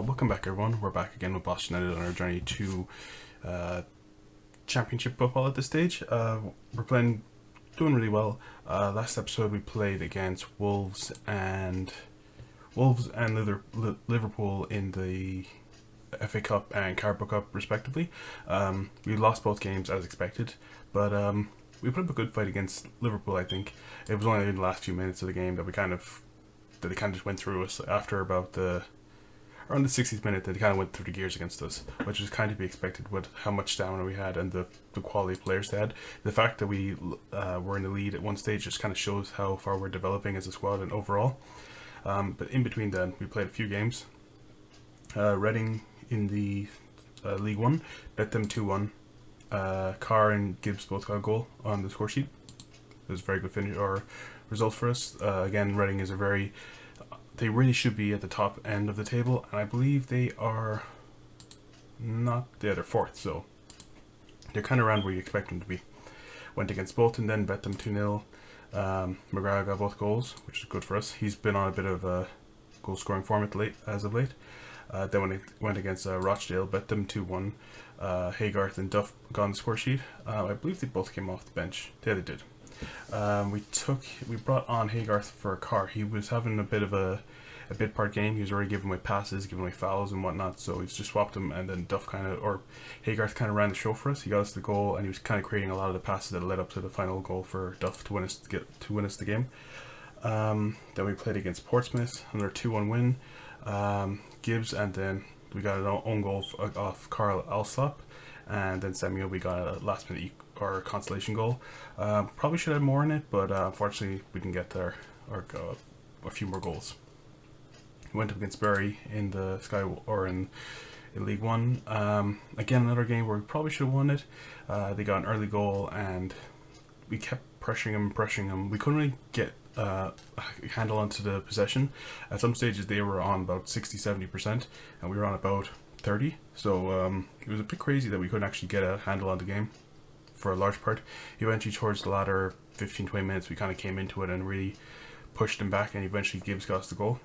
Welcome back, everyone. We're back again with Boston United on our journey to championship football at this stage. Doing really well. Last episode we played against Wolves and Liverpool in the FA Cup and Carabao Cup respectively. We lost both games as expected, but we put up a good fight against Liverpool. I think it was only in the last few minutes of the game that they kind of just went through us after around the 60th minute. They kind of went through the gears against us, which was kind of to be expected with how much stamina we had and the quality of players they had. The fact that we were in the lead at one stage just kind of shows how far we're developing as a squad and overall. But in between then, we played a few games. Reading in the League One, bet them 2-1. Carr and Gibbs both got a goal on the score sheet. It was a very good finish or result for us. Again, Reading is they really should be at the top end of the table, and I believe they are not. They're fourth, so they're kind of around where you expect them to be. Went against Bolton, then bet them 2-0. McGrath got both goals, which is good for us. He's been on a bit of a goal scoring form as of late. Then when it went against Rochdale, bet them 2-1. Haygarth and Duff got on the score sheet. I believe they both came off the bench. Yeah, they did. We brought on Haygarth for Carr. He was having a bit of a bit part game. He was already giving away passes, giving away fouls and whatnot, so he's just swapped him, and then Haygarth kind of ran the show for us. He got us the goal, and he was kind of creating a lot of the passes that led up to the final goal for Duff to win us the game. Then we played against Portsmouth, another 2-1 win. Gibbs, and then we got an own goal off Carl Alsop, and then Samuel, we got a last minute or consolation goal. Probably should have more in it, but unfortunately we didn't get there or got a few more goals. We went up against Bury in the in League One. Again, another game where we probably should have won it. They got an early goal and we kept pressuring them. We couldn't really get a handle onto the possession. At some stages they were on about 60-70% and we were on about 30%, so it was a bit crazy that we couldn't actually get a handle on the game for a large part. Eventually towards the latter 15-20 minutes we kind of came into it and really pushed him back, and eventually Gibbs got us the goal.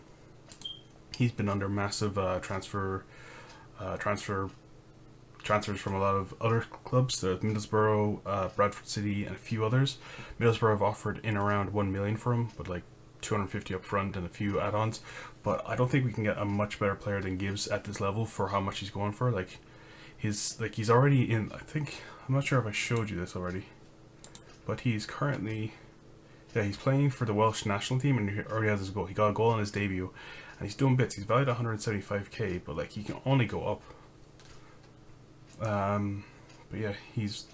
He's been under massive transfers from a lot of other clubs. There's Middlesbrough, Bradford City, and a few others. Middlesbrough have offered in around 1 million for him, but like 250 up front and a few add-ons. But I don't think we can get a much better player than Gibbs at this level for how much he's going for. He's already in. I'm not sure if I showed you this already, but he's currently, he's playing for the Welsh national team and he already has his goal. He got a goal on his debut, and he's doing bits. He's valued 175k, but he can only go up. But yeah, he's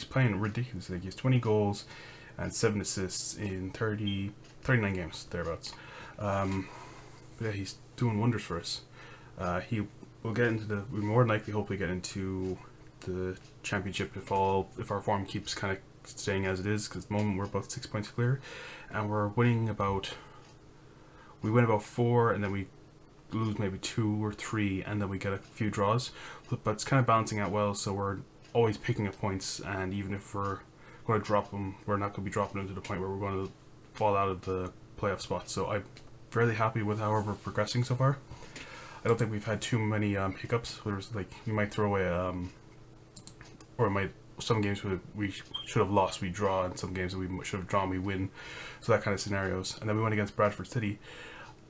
playing ridiculously. He has 20 goals and 7 assists in 39 games thereabouts. But yeah, he's doing wonders for us. We more than likely hopefully get into the championship if our form keeps kind of staying as it is, because at the moment we're about 6 points clear, and we're winning we win about 4, and then we lose maybe 2 or 3, and then we get a few draws, but it's kind of balancing out well, so we're always picking up points, and even if we're going to drop them, we're not going to be dropping them to the point where we're going to fall out of the playoff spot. So I'm fairly happy with how we're progressing so far. I don't think we've had too many hiccups. There's we might throw away some games we should have lost, we draw, and some games that we should have drawn, we win. So that kind of scenarios. And then we went against Bradford City.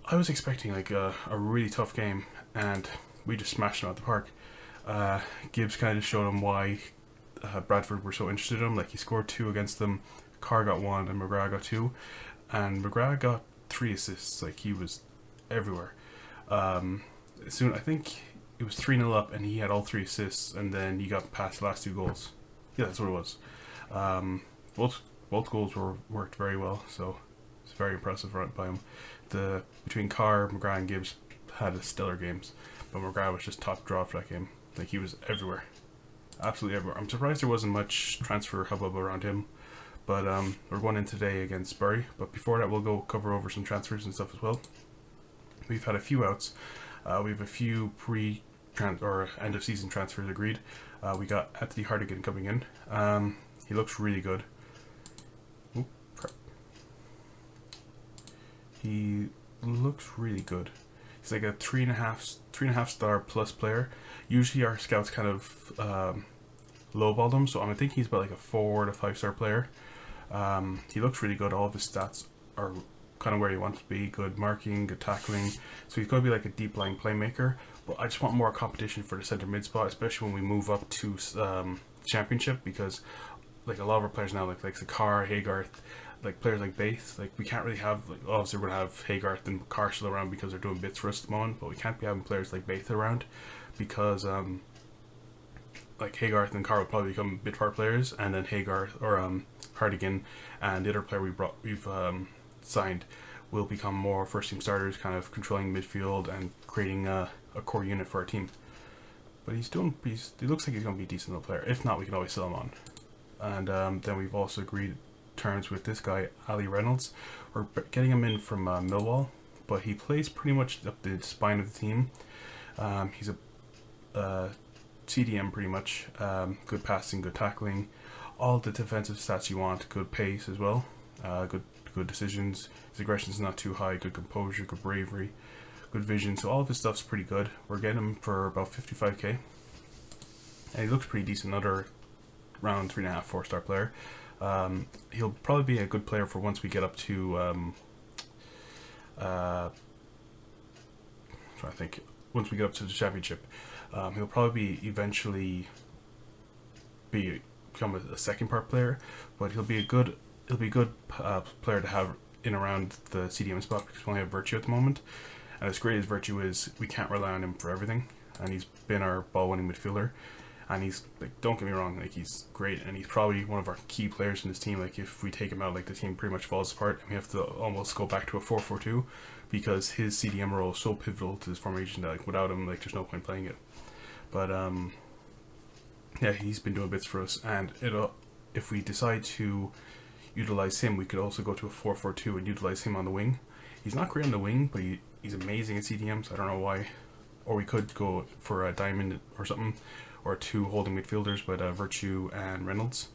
I was expecting a really tough game, and we just smashed them out the park. Gibbs kind of showed them why Bradford were so interested in him. He scored 2 against them, Carr got 1, and McGrath got 2, and McGrath got 3 assists. He was everywhere. I think it was 3-0 up, and he had all 3 assists, and then he got past the last 2 goals. Yeah, that's what it was. Both goals worked very well, so it's very impressive run by him. Between Carr, McGrath, and Gibbs had stellar games, but McGrath was just top draw for that game. He was everywhere, absolutely everywhere. I'm surprised there wasn't much transfer hubbub around him, but we're going in today against Bury. But before that, we'll go cover over some transfers and stuff as well. We've had a few outs. We have a few end of season transfers agreed. We got Anthony Hartigan coming in. He looks really good. Oop, crap. He looks really good. He's like a three and a half star plus player. Usually our scouts kind of lowball him, so I think he's about like a 4 to 5 star player. He looks really good. All of his stats are kind of where he wants to be. Good marking, good tackling. So he's going to be like a deep line playmaker. But I just want more competition for the centre mid spot, especially when we move up to championship, because like a lot of our players now, like Sakar, Haygarth, like players like Baith, like we can't really have, like, obviously we're gonna have Haygarth and Carr still around because they're doing bits for us at the moment, but we can't be having players like Baith around because like Haygarth and Carr will probably become bit part players, and then Haygarth or Hardigan and the other player we've signed will become more first team starters, kind of controlling midfield and creating a core unit for our team. But he looks like he's going to be a decent little player. If not, we can always sell him on. And then we've also agreed terms with this guy, Ali Reynolds. We're getting him in from Millwall, but he plays pretty much up the spine of the team. He's a CDM pretty much. Good passing, good tackling, all the defensive stats you want. Good pace as well. Good decisions. His aggression's not too high. Good composure, good bravery, good vision. So all of his stuff's pretty good. We're getting him for about 55k, and he looks pretty decent. Another round 3.5, 4 star player. He'll probably be a good player for once we get up to once we get up to the championship. He'll probably eventually become a second part player, but he'll be a good player to have in around the CDM spot, because we only have Virtue at the moment, and as great as Virtue is, we can't rely on him for everything, and he's been our ball winning midfielder, and he's, like, don't get me wrong, like, he's great, and he's probably one of our key players in this team. Like, if we take him out, like, the team pretty much falls apart and we have to almost go back to a 4-4-2, because his CDM role is so pivotal to this formation that, like, without him, like, there's no point playing it. But yeah, he's been doing bits for us, and if we decide to utilize him, we could also go to a 4-4-2 and utilize him on the wing. He's not great on the wing, but he's amazing at CDM, so I don't know why. Or we could go for a diamond or something, or 2 holding midfielders with Virtue and Reynolds.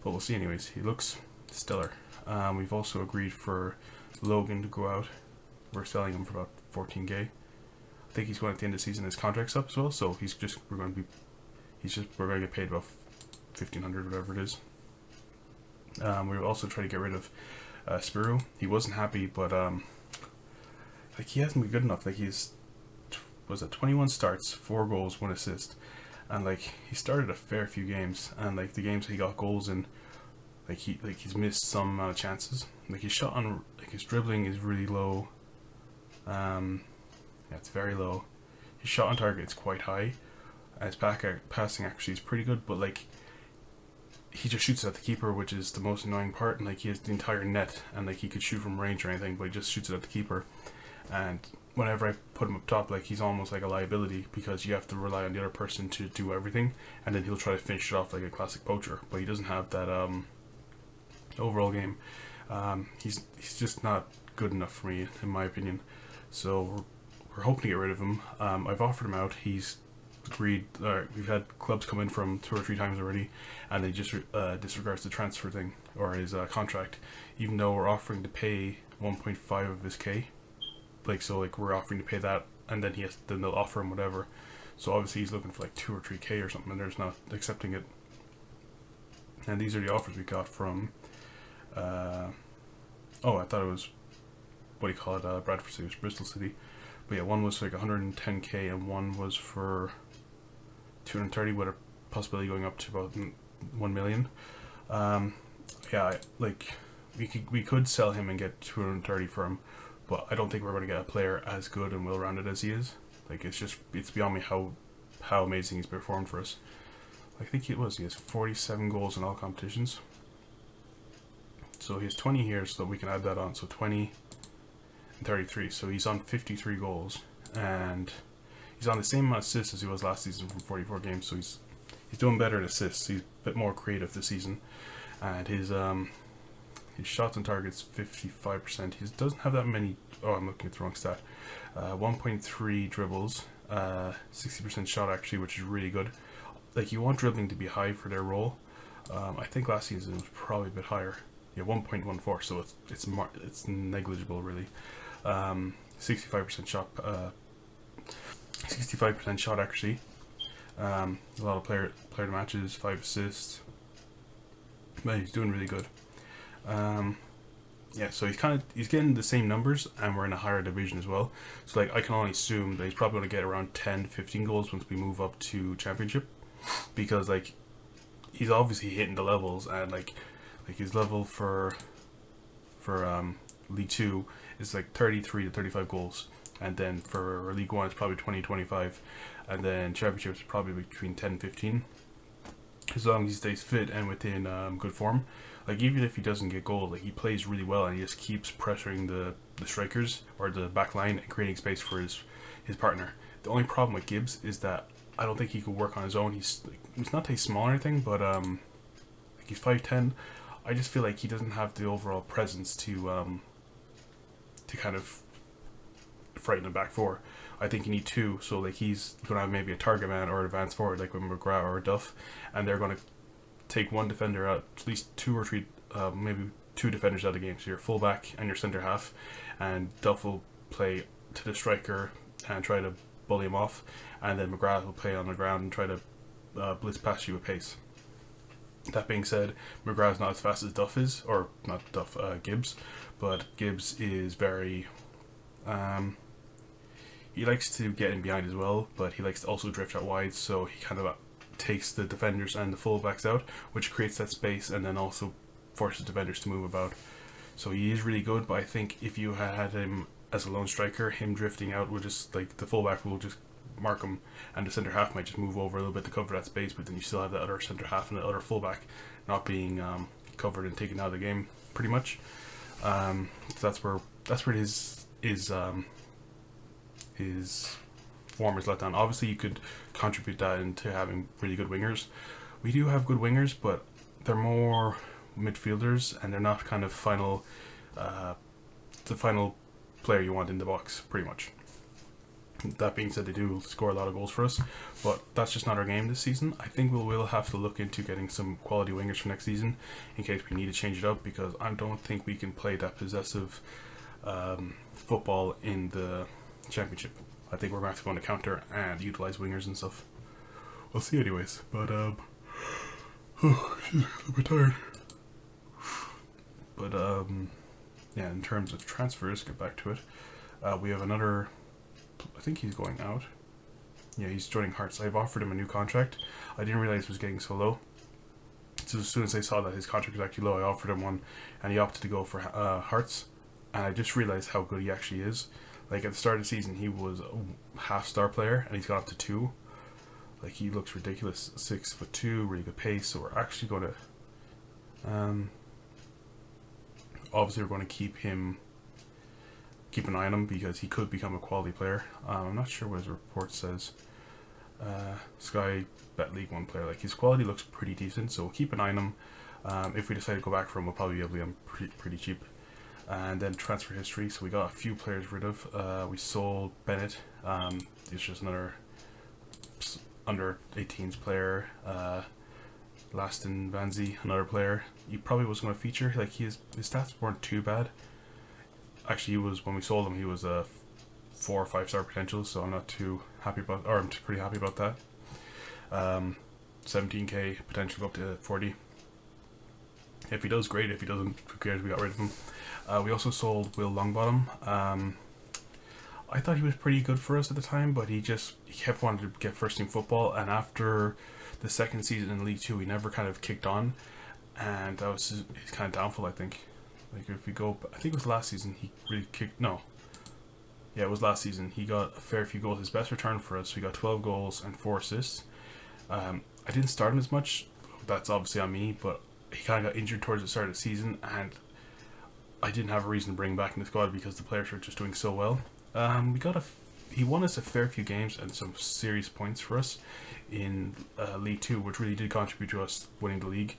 But we'll see anyways. He looks stellar. We've also agreed for Logan to go out. We're selling him for about 14k. I think he's going at the end of the season. His contract's up as well, so we're going to get paid about 1,500, whatever it is. We will also try to get rid of Spiro. He wasn't happy, but like, he hasn't been good enough. Like, was it 21 starts, 4 goals, 1 assist, and like, he started a fair few games, and like the games he got goals in, he's missed some amount of chances. Like, his shot on, like, his dribbling is really low. Yeah, it's very low. His shot on target is quite high. His passing accuracy is pretty good, but like, he just shoots at the keeper, which is the most annoying part. And like, he has the entire net, and like, he could shoot from range or anything, but he just shoots it at the keeper. And whenever I put him up top, like, he's almost like a liability, because you have to rely on the other person to do everything, and then he'll try to finish it off like a classic poacher, but he doesn't have that overall game. He's just not good enough for me, in my opinion. So we're hoping to get rid of him. I've offered him out. He's agreed. We've had clubs come in from 2 or 3 times already, and they just disregards the transfer thing, or his contract, even though we're offering to pay 1.5 of his K. Like, so like, we're offering to pay that, and then then they'll offer him whatever. So obviously he's looking for like 2 or 3k or something, and they're just not accepting it. And these are the offers we got from I thought it was, what do you call it, Bradford City, it was Bristol City. But yeah, one was like 110k and one was for 230, with a possibility going up to about 1 million. Yeah, like, we could sell him and get 230 for him, but I don't think we're going to get a player as good and well-rounded as he is. Like, it's beyond me how amazing he's performed for us. I think he has 47 goals in all competitions. So he has 20 here, so we can add that on. So 20 and 33. So he's on 53 goals, and he's on the same amount of assists as he was last season from 44 games. So he's doing better at assists. He's a bit more creative this season, and his shots on target's 55%. He doesn't have that many. Oh, I'm looking at the wrong stat. 1.3 dribbles, 60% shot actually, which is really good. Like, you want dribbling to be high for their role. I think last season was probably a bit higher. Yeah, 1.14. So it's negligible really. 65% shot 65% shot accuracy. A lot of player to matches, 5 assists. But he's doing really good. Yeah, so he's getting the same numbers, and we're in a higher division as well. So like I can only assume that he's probably going to get around 10-15 goals once we move up to championship, because like he's obviously hitting the levels, and like his level for League 2 is like 33 to 35 goals, and then for League 1 it's probably 20-25, and then championship is probably between 10 and 15, as long as he stays fit and within good form. Like even if he doesn't get goal, like he plays really well, and he just keeps pressuring the strikers or the back line and creating space for his partner. The only problem with Gibbs is that I don't think he could work on his own. He's not that he's small or anything, but like he's 5'10". I just feel like he doesn't have the overall presence to kind of frighten a back four. I think you need two, so like he's gonna have maybe a target man or advanced forward like with McGrath or Duff, and they're gonna take one defender out, at least two or three, maybe two defenders out of the game. So your fullback and your centre half, and Duff will play to the striker and try to bully him off, and then McGrath will play on the ground and try to blitz past you with pace. That being said, McGrath's not as fast as Duff is, or not Duff, Gibbs, but Gibbs is very, he likes to get in behind as well, but he likes to also drift out wide, so he kind of takes the defenders and the fullbacks out, which creates that space and then also forces defenders to move about. So he is really good, but I think if you had him as a lone striker, him drifting out will just, like, the fullback will just mark him, and the centre half might just move over a little bit to cover that space, but then you still have the other centre half and the other fullback not being covered and taken out of the game, pretty much. So that's where his form is let down. Obviously, you could contribute that into having really good wingers. We do have good wingers, but they're more midfielders, and they're not kind of the final player you want in the box, pretty much. That being said, they do score a lot of goals for us, but that's just not our game this season. I think we will have to look into getting some quality wingers for next season in case we need to change it up, because I don't think we can play that possessive football in the championship. I think we're going to have to go on the counter and utilize wingers and stuff. We'll see anyways, but I'm a bit tired. But yeah, in terms of transfers, get back to it. We have another, I think he's going out. Yeah, he's joining Hearts. I've offered him a new contract. I didn't realize it was getting so low. So as soon as I saw that his contract was actually low, I offered him one, and he opted to go for Hearts. And I just realized how good he actually is. Like at the start of the season, he was a half-star player, and he's got up to 2. Like he looks ridiculous. 6'2", really good pace. So we're actually going to, obviously, we're going to keep an eye on him because he could become a quality player. I'm not sure what his report says. Sky Bet League 1 player. Like his quality looks pretty decent, so we'll keep an eye on him. If we decide to go back for him, we'll probably be able to get him pretty cheap. And then transfer history. So we got a few players rid of. We sold Bennett. He's just another under 18s player. Laston Vanzi, another player. He probably was going to feature. Like his stats weren't too bad. Actually, he was, when we sold him, he was a 4 or 5 star potential. So I'm not too happy about, or I'm pretty happy about that. 17k potential to go up to 40. If he does, great. If he doesn't, who cares? We got rid of him. We also sold Will Longbottom. I thought he was pretty good for us at the time, but he kept wanting to get first team football, and after the second season in League 2, he never kind of kicked on, and that was his kind of downfall, I think. Like if we go, I think it was last season, he really kicked, no. Yeah, it was last season. He got a fair few goals. His best return for us, we got 12 goals and 4 assists. I didn't start him as much. That's obviously on me, but he kind of got injured towards the start of the season, and I didn't have a reason to bring him back in the squad because the players were just doing so well. He won us a fair few games and some serious points for us in League 2, which really did contribute to us winning the league.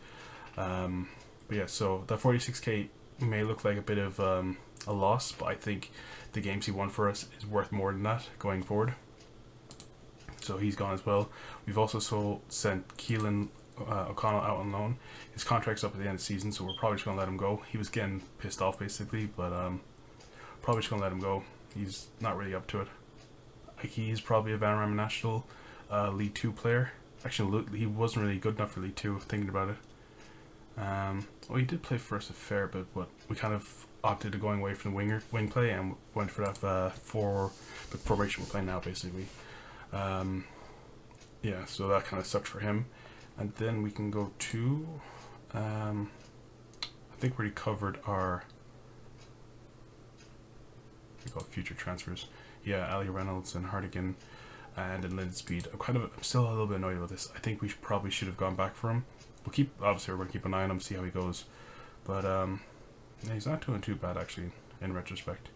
But yeah, so that 46k may look like a bit of a loss, but I think the games he won for us is worth more than that going forward. So he's gone as well. We've also sent Keelan O'Connell out on loan. His contract's up at the end of the season, so we're probably just going to let him go. He was getting pissed off basically, but probably just going to let him go. He's not really up to it. Like, he is probably a Vanarama National League 2 player. Actually, he wasn't really good enough for League 2, thinking about it. Well, he did play for us a fair bit, but we kind of opted to going away from the wing play and went for that the formation we're playing now, basically. Yeah, so that kind of sucked for him. And then we can go to, I think we already covered our, we call it future transfers. Yeah, Ali Reynolds and Hardigan, and then Lynn Speed. I'm still a little bit annoyed about this. I think we probably should have gone back for him. Obviously we're going to keep an eye on him, see how he goes. But yeah, he's not doing too bad actually, in retrospect.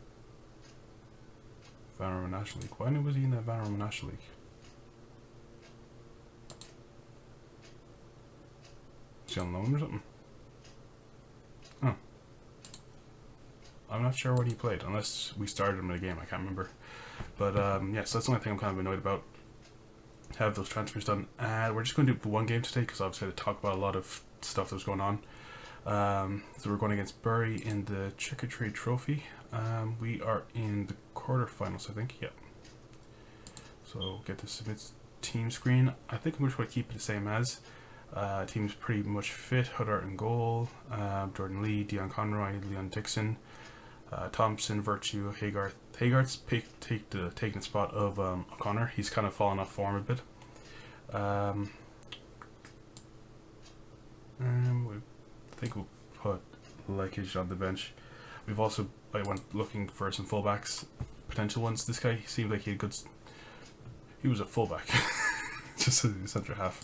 Vanarama National League. Why was he in the Vanarama National League? Is he on loan or something? Oh. I'm not sure what he played, unless we started him in a game, I can't remember. But yeah, so that's the only thing I'm kind of annoyed about. Have those transfers done. We're just going to do the one game today, because obviously I had to talk about a lot of stuff that was going on. So we're going against Bury in the Checker Trade Trophy. We are in the quarterfinals, I think. Yep. So get the submit team screen. I think I'm just going to keep it the same as. Team's pretty much fit. Huddart in goal. Jordan Lee, Dion Conroy, Leon Dixon, Thompson, Virtue, Haygarth. Haygarth's taking the spot of O'Connor. He's kind of fallen off form a bit. I think we'll put Lekage on the bench. We've also went looking for some fullbacks, potential ones. This guy seemed like he had good. He was a fullback, just a centre half.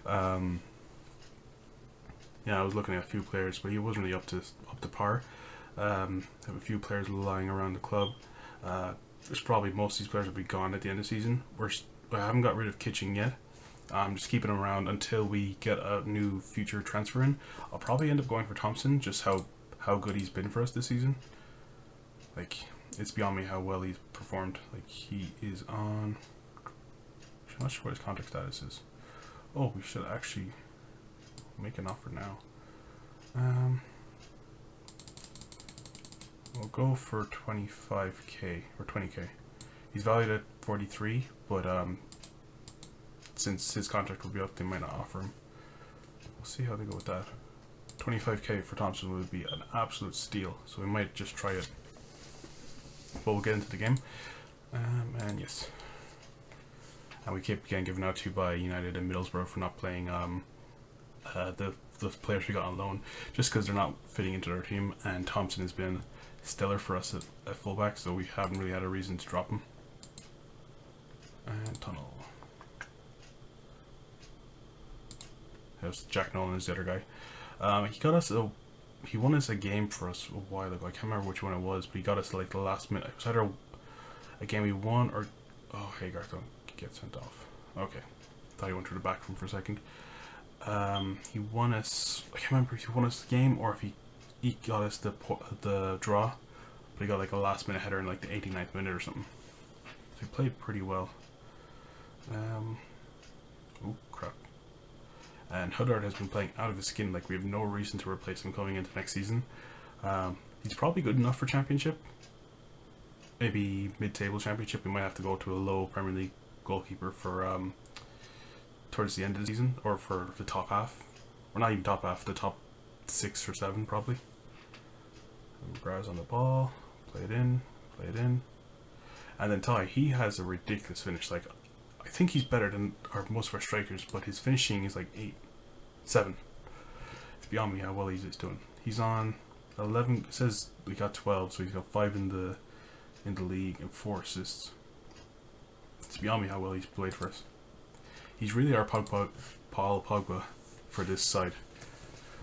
Yeah, I was looking at a few players, but he wasn't really up to par. Have a few players lying around the club. There's probably most of these players will be gone at the end of the season. I haven't got rid of Kitching yet. I'm just keeping him around until we get a new future transfer in. I'll probably end up going for Thompson, just how good he's been for us this season. Like, it's beyond me how well he's performed. Like, he is on. I'm not sure what his contract status is. Oh, we should actually make an offer now. We'll go for 25k or 20k. He's valued at 43, but since his contract will be up, they might not offer him. We'll see how they go with that. 25k for Thompson would be an absolute steal, so we might just try it. But we'll get into the game. And yes. And we keep getting given out to by United and Middlesbrough for not playing the players we got on loan, just because they're not fitting into our team, and Thompson has been stellar for us at fullback, so we haven't really had a reason to drop him. And Tunnel. There's Jack Nolan is the other guy. He won us a game for us a while ago. I can't remember which one it was, but he got us like the last minute. It was either a game we won or Haygarth don't get sent off. Okay, thought he went through the back room for a second. He won us. I can't remember if he won us the game or if he got us the draw, but he got like a last minute header in like the 89th minute or something. So he played pretty well. Oh crap. And Huddart has been playing out of his skin. Like, we have no reason to replace him going into next season. He's probably good enough for Championship. Maybe mid-table Championship. We might have to go to a low Premier League goalkeeper for towards the end of the season, or for the top half. Or not even top half, the top 6 or 7 probably. McGrath's on the ball. Play it in. And then Ty, he has a ridiculous finish. Like, I think he's better than most of our strikers, but his finishing is like 8, 7. It's beyond me how well he's doing. He's on 11. It says we got 12, so he's got 5 in the league and 4 assists. It's beyond me how well he's played for us. He's really our Paul Pogba for this side.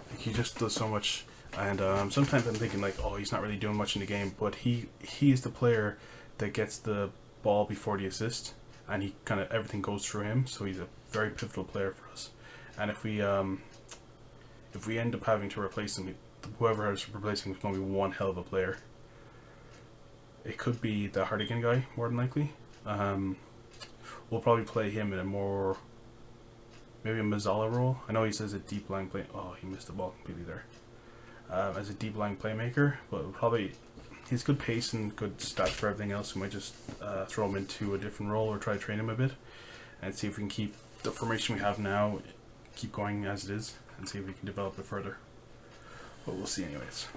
Like, he just does so much, and sometimes I'm thinking like, oh, he's not really doing much in the game, but he is the player that gets the ball before the assist, and he kind of everything goes through him. So he's a very pivotal player for us. And if we end up having to replace him, whoever has to replace him is going to be one hell of a player. It could be the Hardigan guy, more than likely. We'll probably play him in maybe a Mazzala role. I know he says a deep lying play. Oh, he missed the ball completely there. As a deep lying playmaker, but we'll probably He's good pace and good stats for everything else. We might just throw him into a different role or try to train him a bit and see if we can keep the formation we have now, keep going as it is, and see if we can develop it further. But we'll see anyways.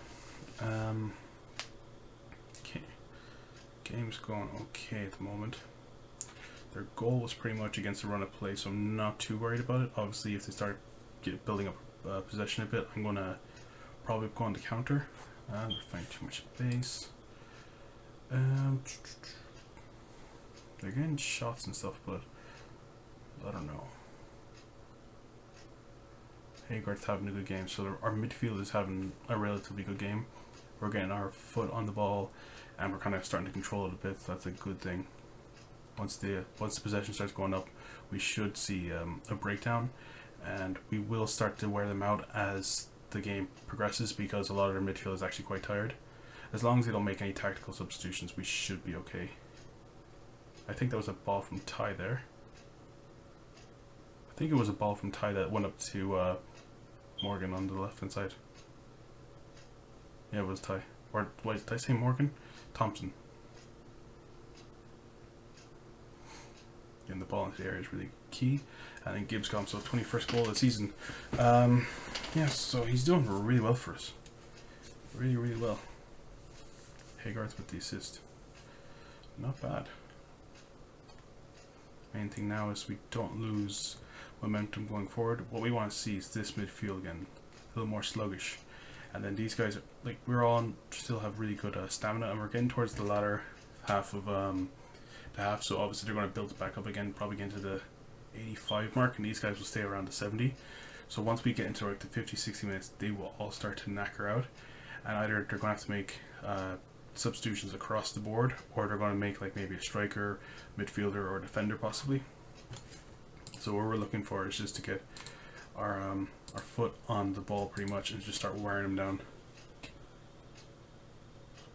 Okay. Game's going okay at the moment. Their goal was pretty much against the run of play, so I'm not too worried about it. Obviously, if they start building up possession a bit, I'm going to probably go on the counter. They're finding too much space. They're getting shots and stuff, but I don't know. Hagarth's having a good game, so our midfield is having a relatively good game. We're getting our foot on the ball, and we're kind of starting to control it a bit. So that's a good thing. Once the possession starts going up, we should see a breakdown, and we will start to wear them out as the game progresses, because a lot of their midfield is actually quite tired. As long as they don't make any tactical substitutions, we should be okay. I think that was a ball from Ty there. I think it was a ball from Ty that went up to Morgan on the left hand side. Yeah, it was Ty. Or wait, did I say Morgan? Thompson. Getting the ball into the area is really key. And then Gibbs got himself 21st goal of the season. Yeah, so he's doing really well for us. Really, really well. Hagarth with the assist. Not bad. Main thing now is we don't lose momentum going forward. What we want to see is this midfield again, a little more sluggish. And then these guys, like, we're all still have really good stamina, and we're getting towards the latter half of the half. So obviously they're going to build it back up again, probably get into the 85 mark, and these guys will stay around the 70. So once we get into like the 50-60 minutes, they will all start to knacker out, and either they're going to have to make substitutions across the board, or they're going to make like maybe a striker, midfielder, or defender possibly. So what we're looking for is just to get our foot on the ball pretty much and just start wearing them down.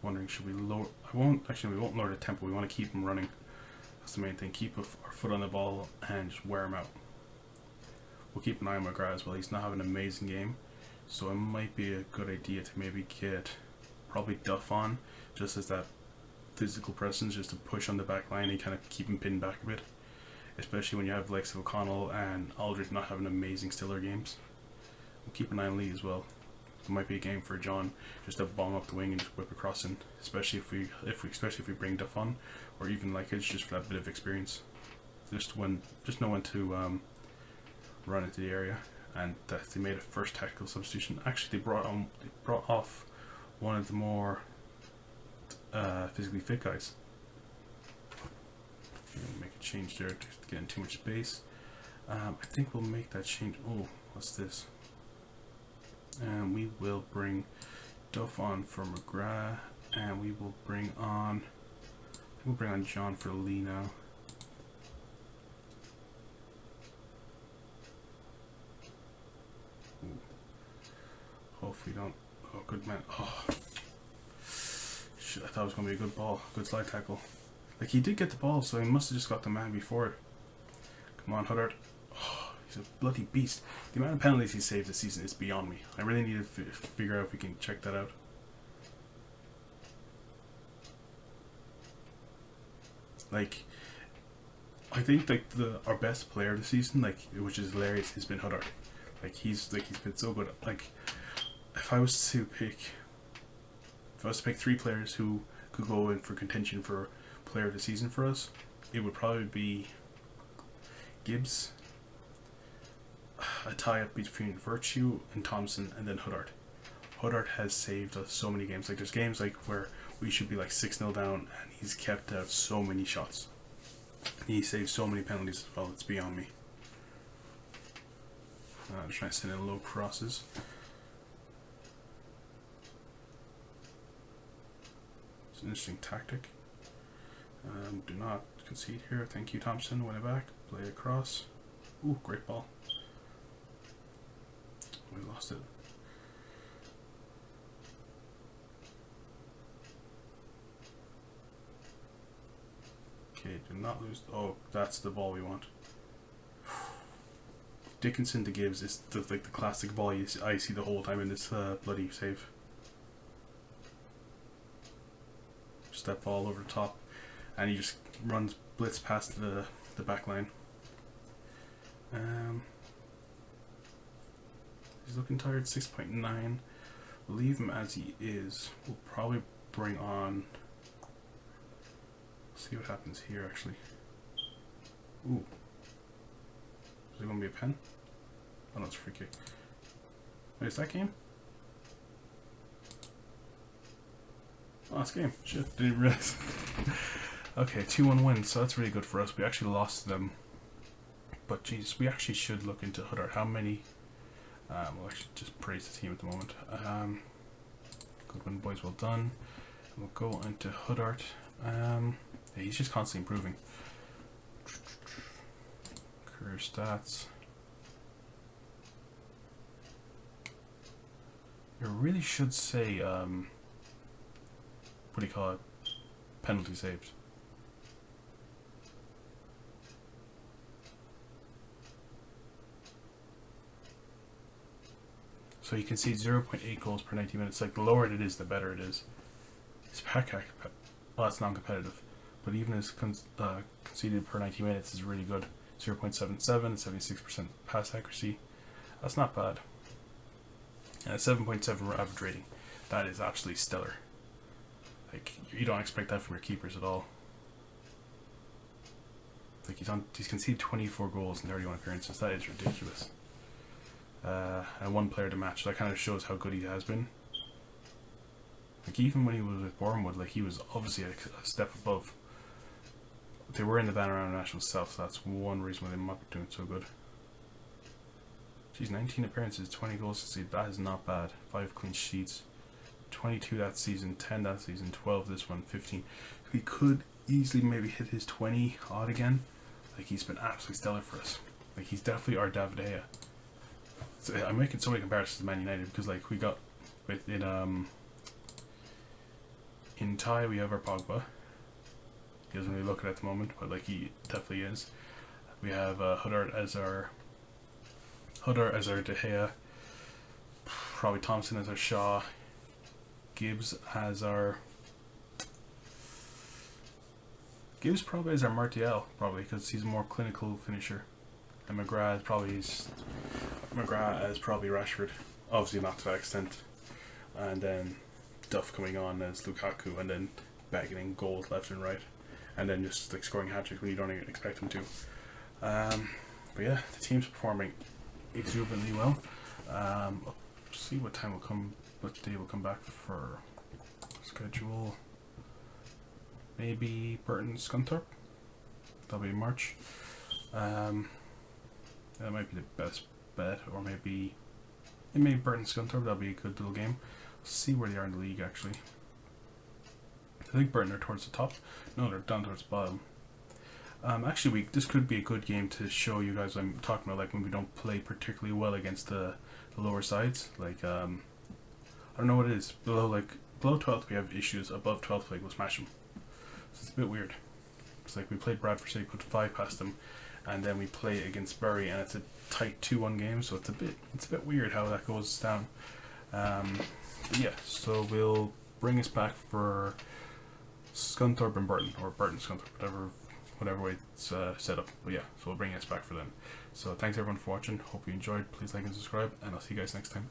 Wondering, should we lower? We won't lower the tempo. We want to keep them running. That's the main thing. Keep our foot on the ball and just wear them out. We'll keep an eye on McGrath as well. He's not having an amazing game, so it might be a good idea to maybe get probably Duff on, just as that physical presence, just to push on the back line and kind of keep him pinned back a bit. Especially when you have Lex O'Connell and Aldridge not having amazing Stiller games. We'll keep an eye on Lee as well. It might be a game for John just to bomb up the wing and just whip across in, especially if we bring Duff on, or even like it's just for that bit of experience. Just know when to run into the area, and that they made a first tactical substitution. Actually, they brought off one of the more physically fit guys. Make a change there to get in too much space. I think we'll make that change. Oh, what's this? And we will bring Duff on for McGrath, and we will bring on. We'll bring on John for Lee now. Ooh. Hopefully don't. Oh, good man. Oh, shit! I thought it was gonna be a good ball, good slide tackle. Like, he did get the ball, so he must have just got the man before it. Come on, Huddart. Oh, he's a bloody beast. The amount of penalties he saved this season is beyond me. I really need to figure out if we can check that out. Like, I think like our best player this season, like, which is hilarious, has been Huddart. Like, he's been so good. Like, if I was to pick 3 players who could go in for contention for player of the season for us, it would probably be Gibbs, a tie-up between Virtue and Thompson, and then Huddart. Huddart has saved us so many games. Like, there's games like where we should be like 6-0 down, and he's kept out so many shots. He saved so many penalties as well. It's beyond me. I'm trying to send in low crosses. It's an interesting tactic. Do not concede here. Thank you, Thompson. Win it back. Play it across. Ooh, great ball. We lost it. Okay, do not lose. Oh, that's the ball we want. Dickinson to Gibbs is like the classic ball I see the whole time in this bloody save. step ball over the top, and he just runs blitz past the back line. He's looking tired, 6.9. Leave him as he is. We'll probably bring on... See what happens here, actually. Ooh. Is it going to be a pen? Oh no, it's a free kick. Wait, is that game? Oh, it's game. Shit, didn't even realize. Okay, 2-1 win, so that's really good for us. We actually lost them. But geez, we actually should look into Huddart. How many... we'll actually just praise the team at the moment. Good win, boys, well done. We'll go into Huddart. Yeah, he's just constantly improving. Career stats. You really should say, what do you call it? Penalty saves. So you can see 0.8 goals per 90 minutes. Like, the lower it is, the better it is. His pack, well, that's non-competitive. But even his conceded per 90 minutes is really good. 0.77, 76% pass accuracy. That's not bad. And a 7.7 average rating. That is absolutely stellar. Like, you don't expect that from your keepers at all. Like, he's conceded 24 goals in 31 appearances. That is ridiculous. And one player to match. That kind of shows how good he has been. Like, even when he was with Bournemouth, like, he was obviously a step above. They were in the Vanarama National South, so that's one reason why they might be doing so good. Geez, 19 appearances, 20 goals conceded. That is not bad. 5 clean sheets. 22 that season, 10 that season, 12 this one, 15. He could easily maybe hit his 20 odd again. Like, he's been absolutely stellar for us. Like, he's definitely our David De Gea. So I'm making so many comparisons to Man United because, like, we got in Thai we have our Pogba. He doesn't really look it at the moment, but like he definitely is. We have Huddart as our De Gea. Probably Thompson as our Shaw. Gibbs probably as our Martial, probably because he's a more clinical finisher. And McGrath as probably Rashford, obviously not to that extent. And then Duff coming on as Lukaku, and then bagging in goals left and right, and then just like scoring hat-tricks when you don't even expect him to. But yeah, the team's performing exuberantly well. We'll see what day we'll come back for schedule. Maybe Burton Scunthorpe. That'll be in March. That might be the best bet, or maybe Burton Scunthorpe. That'll be a good little game. See where they are in the league, actually. I think Burton are towards the top. No, they're down towards the bottom. Actually, this could be a good game to show you guys what I'm talking about, like when we don't play particularly well against the lower sides. Like, I don't know what it is. Below 12th we have issues. Above 12th, like, we'll smash them. So it's a bit weird. It's like we played Bradford City, put 5 past them, and then we play against Bury, and it's a tight 2-1 game. So it's a bit weird how that goes down. But yeah, so we'll bring us back for Scunthorpe and Burton, or Burton Scunthorpe, whatever way it's set up. But yeah, so we'll bring us back for them. So thanks everyone for watching. Hope you enjoyed. Please like and subscribe, and I'll see you guys next time.